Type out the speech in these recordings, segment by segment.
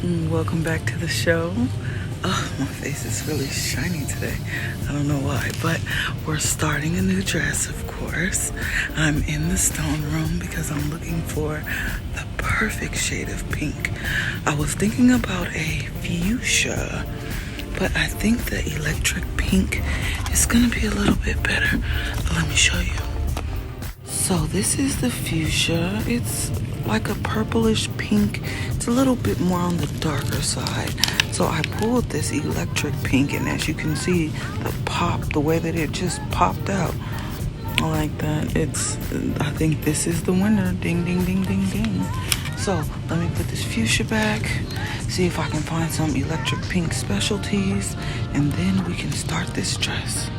Welcome back to the show. Oh, my face is really shiny today. I don't know why, but we're starting a new dress, of course. I'm in the stone room because I'm looking for the perfect shade of pink. I was thinking about a fuchsia, but I think the electric pink is gonna be a little bit better. Let me show you. So this is the fuchsia. It's like a purplish pink. It's a little bit more on the darker side. So I pulled this electric pink, and as you can see, the pop, the way that it just popped out, I like that. I think this is the winner. Ding, ding, ding, ding, ding. So let me put this fuchsia back, see if I can find some electric pink specialties, and then we can start this dress.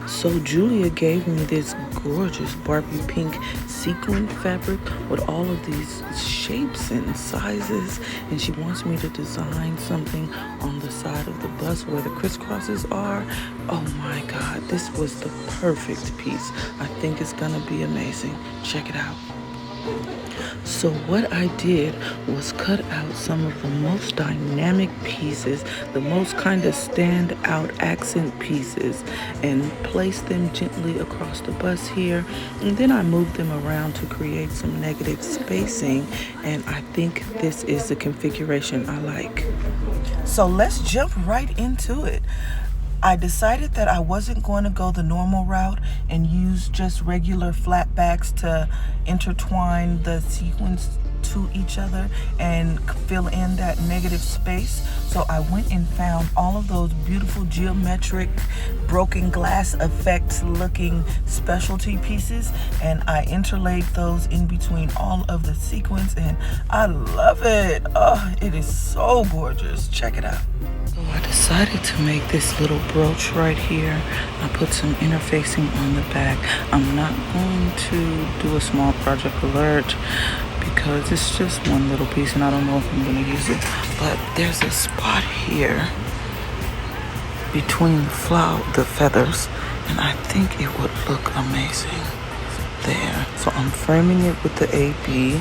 So Julia gave me this gorgeous Barbie pink sequin fabric with all of these shapes and sizes, and she wants me to design something on the side of the bust where the crisscrosses are. Oh my God, this was the perfect piece. I think it's gonna be amazing. Check it out. So what I did was cut out some of the most dynamic pieces, the most kind of stand out accent pieces, and placed them gently across the bust here. And then I moved them around to create some negative spacing, and I think this is the configuration I like. So let's jump right into it. I decided that I wasn't going to go the normal route and use just regular flat backs to intertwine the sequins to each other and fill in that negative space. So I went and found all of those beautiful geometric broken glass effects looking specialty pieces, and I interlaid those in between all of the sequins, and I love it. Oh, it is so gorgeous. Check it out. So I decided to make this little brooch right here. I put some interfacing on the back. I'm not going to do a small project alert because it's just one little piece and I don't know if I'm going to use it. But there's a spot here between the feathers, and I think it would look amazing there. So I'm framing it with the AB,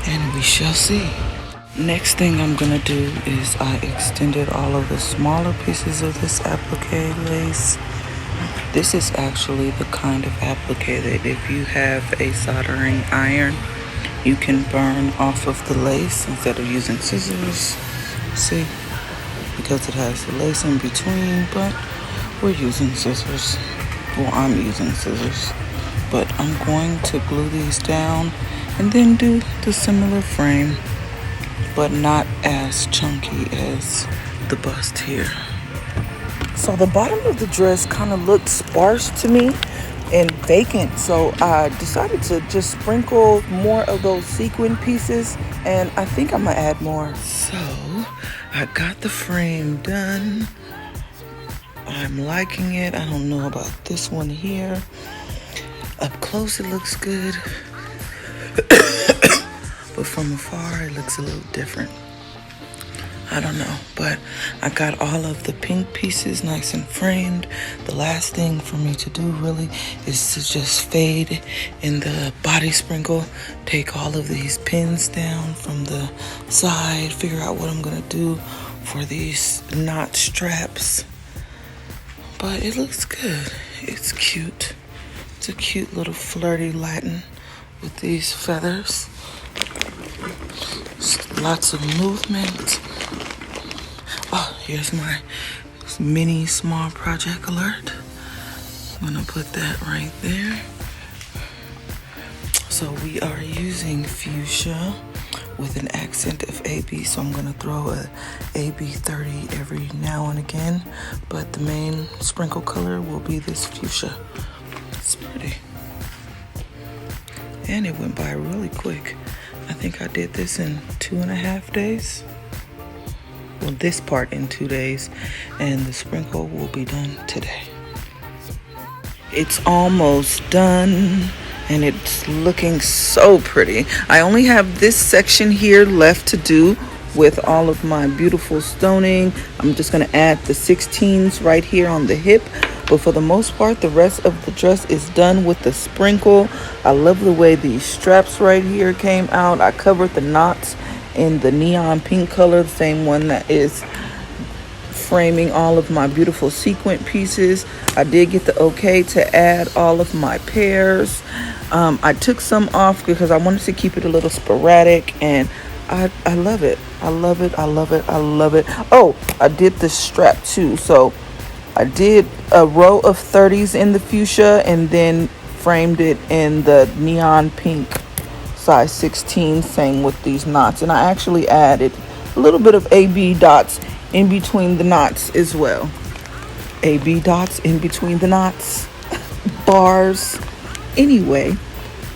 and we shall see. Next thing I'm gonna do is I extended all of the smaller pieces of this applique lace. This is actually the kind of applique that if you have a soldering iron, you can burn off of the lace instead of using scissors. See, because it has the lace in between, but we're using scissors. Well, I'm using scissors, but I'm going to glue these down and then do the similar frame, but not as chunky as the bust here. So the bottom of the dress kind of looked sparse to me and vacant, so I decided to just sprinkle more of those sequin pieces, and I think I'm gonna add more. So I got the frame done. I'm liking it. I don't know about this one here. Up close it looks good. But from afar, it looks a little different. I don't know, but I got all of the pink pieces nice and framed. The last thing for me to do really is to just fade in the body sprinkle, take all of these pins down from the side, figure out what I'm gonna do for these knot straps. But it looks good. It's cute. It's a cute little flirty Latin with these feathers. Lots of movement. Here's my mini small project alert. I'm gonna put that right there. So we are using fuchsia with an accent of AB, so I'm gonna throw a AB 30 every now and again, but the main sprinkle color will be this fuchsia. It's pretty. And it went by really quick. I think I did this in 2.5 days. Well, this part in 2 days, and the sprinkle will be done today. It's almost done, and it's looking so pretty. I only have this section here left to do with all of my beautiful stoning. I'm just gonna add the 16s right here on the hip, but for the most part, the rest of the dress is done with the sprinkle. I love the way these straps right here came out. I covered the knots in the neon pink color, the same one that is framing all of my beautiful sequin pieces. I did get the okay to add all of my pairs. I took some off because I wanted to keep it a little sporadic, and I love it. I love it. I love it. I love it. Oh, I did the strap too. So I did a row of 30s in the fuchsia and then framed it in the neon pink size 16, same with these knots. And I actually added a little bit of AB dots in between the knots as well. AB dots in between the knots. Bars. Anyway,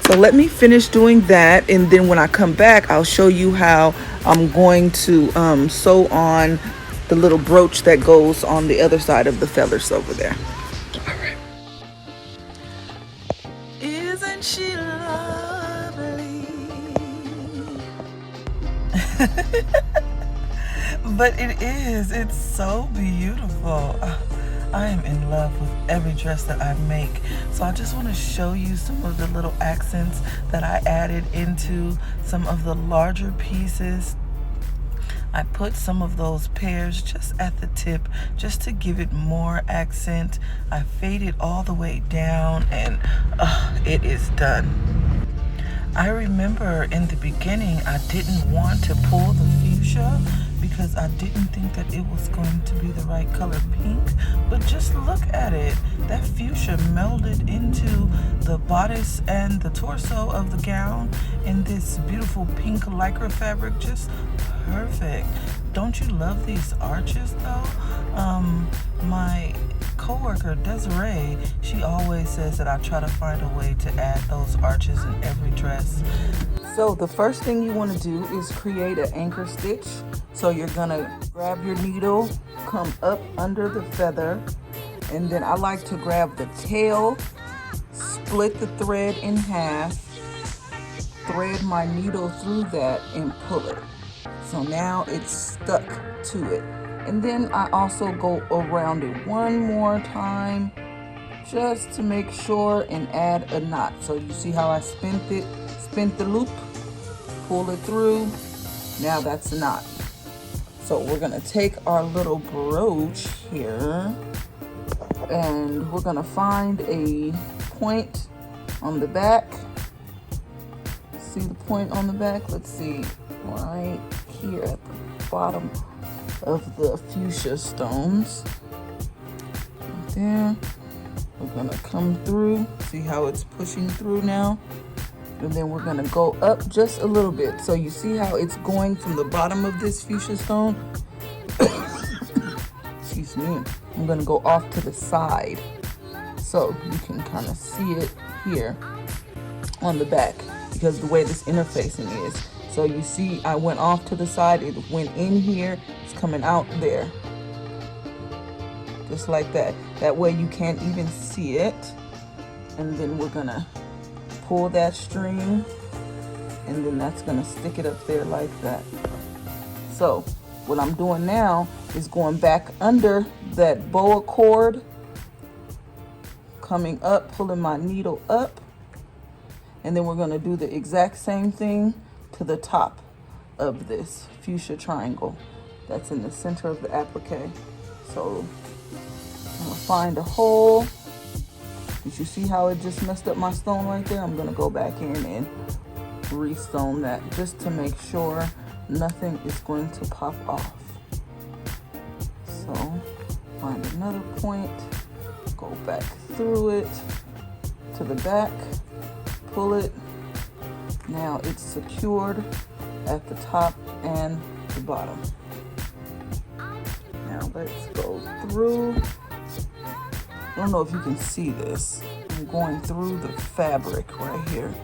so let me finish doing that, and then when I come back, I'll show you how I'm going to sew on the little brooch that goes on the other side of the feathers over there. All right. Isn't she lovely? But it's so beautiful. I am in love with every dress that I make. So I just want to show you some of the little accents that I added into some of the larger pieces. I put some of those pairs just at the tip just to give it more accent. I faded all the way down, and it is done. I remember in the beginning I didn't want to pull the fuchsia because I didn't think that it was going to be the right color pink, but just look at it. That fuchsia melded into the bodice and the torso of the gown in this beautiful pink lycra fabric. Just perfect. Don't you love these arches though? My coworker Desiree, she always says that I try to find a way to add those arches in every dress. So the first thing you want to do is create an anchor stitch. So you're gonna grab your needle, come up under the feather, and then I like to grab the tail, split the thread in half, thread my needle through that, and pull it. So now it's stuck to it. And then I also go around it one more time just to make sure, and add a knot. So you see how I spent the loop, pull it through. Now that's a knot. So we're gonna take our little brooch here, and we're gonna find a point on the back. See the point on the back? Let's see, right here at the bottom of the fuchsia stones. Right there. We're gonna come through. See how it's pushing through now? And then we're gonna go up just a little bit. So you see how it's going from the bottom of this fuchsia stone? Excuse me. I'm gonna go off to the side so you can kind of see it here on the back, because the way this interfacing is. So you see I went off to the side, it went in here, it's coming out there. Just like that. That way you can't even see it. And then we're gonna pull that string, and then that's gonna stick it up there like that. So what I'm doing now is going back under that boa cord, coming up, pulling my needle up, and then we're gonna do the exact same thing to the top of this fuchsia triangle that's in the center of the applique. So I'm gonna find a hole. Did you see how it just messed up my stone right there? I'm gonna go back in and restone that just to make sure nothing is going to pop off. find another point, go back through it to the back, pull it. Now it's secured at the top and the bottom. Now let's go through. I don't know if you can see this. I'm going through the fabric right here.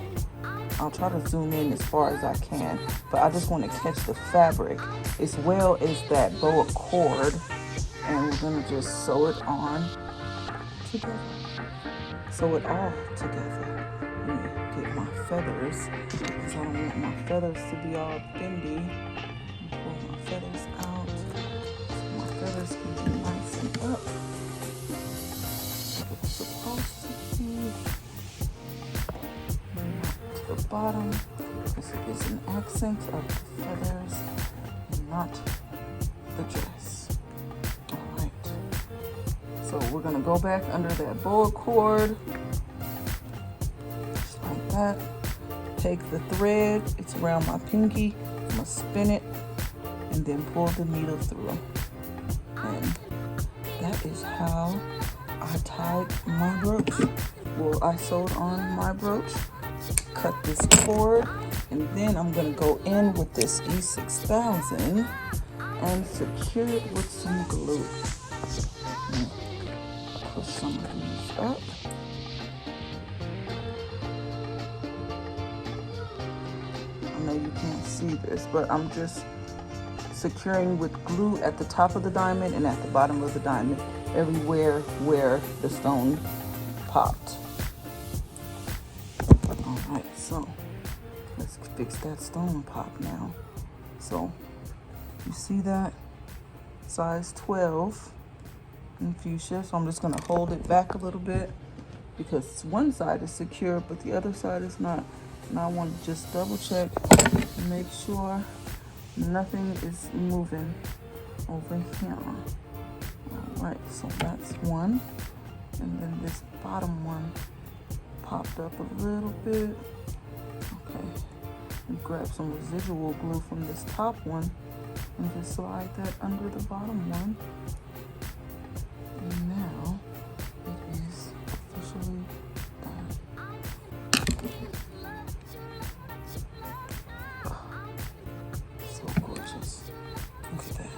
I'll try to zoom in as far as I can, but I just want to catch the fabric as well as that boa cord, and we're gonna just sew it on together. Sew it all together. Let me get my feathers, because I don't want my feathers to be all bendy. Pull my feathers out so my feathers can be nice and up. Like it's supposed to be. To the bottom, because it is an accent of the feathers, not the dress. Alright. So we're gonna go back under that boa cord. Just like that. Take the thread, it's around my pinky, I'm gonna spin it and then pull the needle through. And that is how I tied my brooch. Well, I sewed on my brooch, cut this cord, and then I'm gonna go in with this E6000 and secure it with some glue. Push some of these up. I know you can't see this, but I'm just securing with glue at the top of the diamond and at the bottom of the diamond, everywhere where the stone popped. Alright, so let's fix that stone pop now. So you see that? Size 12 in fuchsia. So I'm just gonna hold it back a little bit because one side is secure but the other side is not. And I want to just double check and make sure nothing is moving over here. Alright, so that's one. And then this bottom one popped up a little bit. Okay, and grab some residual glue from this top one and just slide that under the bottom one. And now it is officially done. Oh, so gorgeous. Look at that.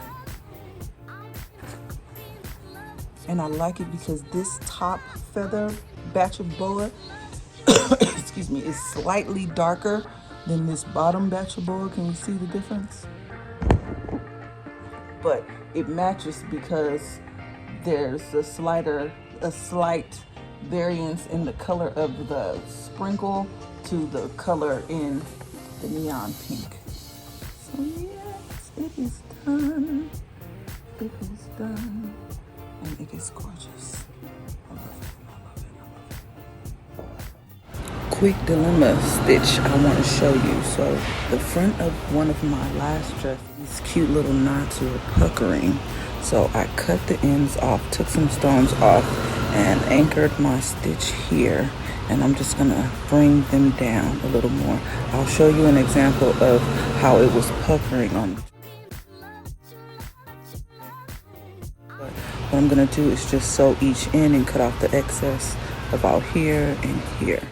And I like it because this top feather batch of boa excuse me, is slightly darker than this bottom batch of boa. Can you see the difference? But it matches because there's a slight variance in the color of the sprinkle to the color in the neon pink. So yes, it is done. It is done. And it is gorgeous. I love it. Quick dilemma stitch I want to show you. So the front of one of my last dresses, these cute little knots were puckering. So I cut the ends off, took some stones off, and anchored my stitch here. And I'm just gonna bring them down a little more. I'll show you an example of how it was puckering on me. But what I'm gonna do is just sew each end and cut off the excess about here and here.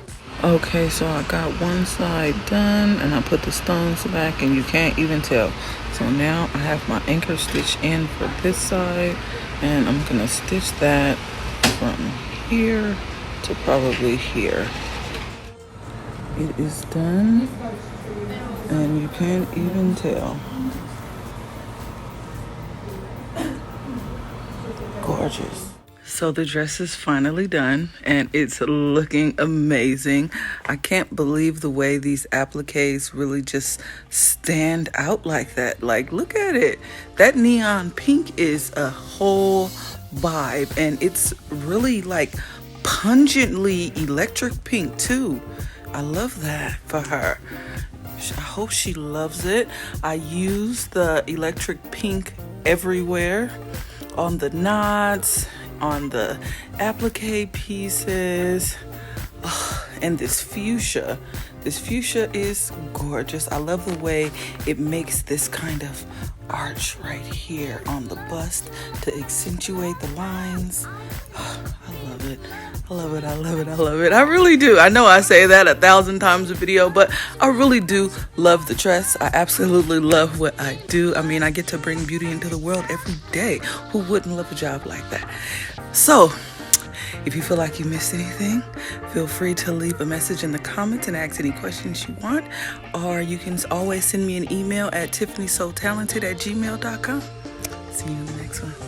Okay, so I got one side done and I put the stones back and you can't even tell. So now I have my anchor stitch in for this side and I'm gonna stitch that from here to probably here. It is done and you can't even tell. Gorgeous. So the dress is finally done and it's looking amazing. I can't believe the way these appliques really just stand out like that. Like, look at it. That neon pink is a whole vibe and it's really like pungently electric pink too. I love that for her. I hope she loves it. I use the electric pink everywhere, on the knots, on the applique pieces. Oh, And this fuchsia is gorgeous. I love the way it makes this kind of arch right here on the bust to accentuate the lines. I love it. I love it. I love it. I love it. I really do. I know I say that 1,000 times a video, but I really do love the dress. I absolutely love what I do. I mean, I get to bring beauty into the world every day. Who wouldn't love a job like that? So, if you feel like you missed anything, feel free to leave a message in the comments and ask any questions you want. Or you can always send me an email at tiffanysotalented@gmail.com. See you in the next one.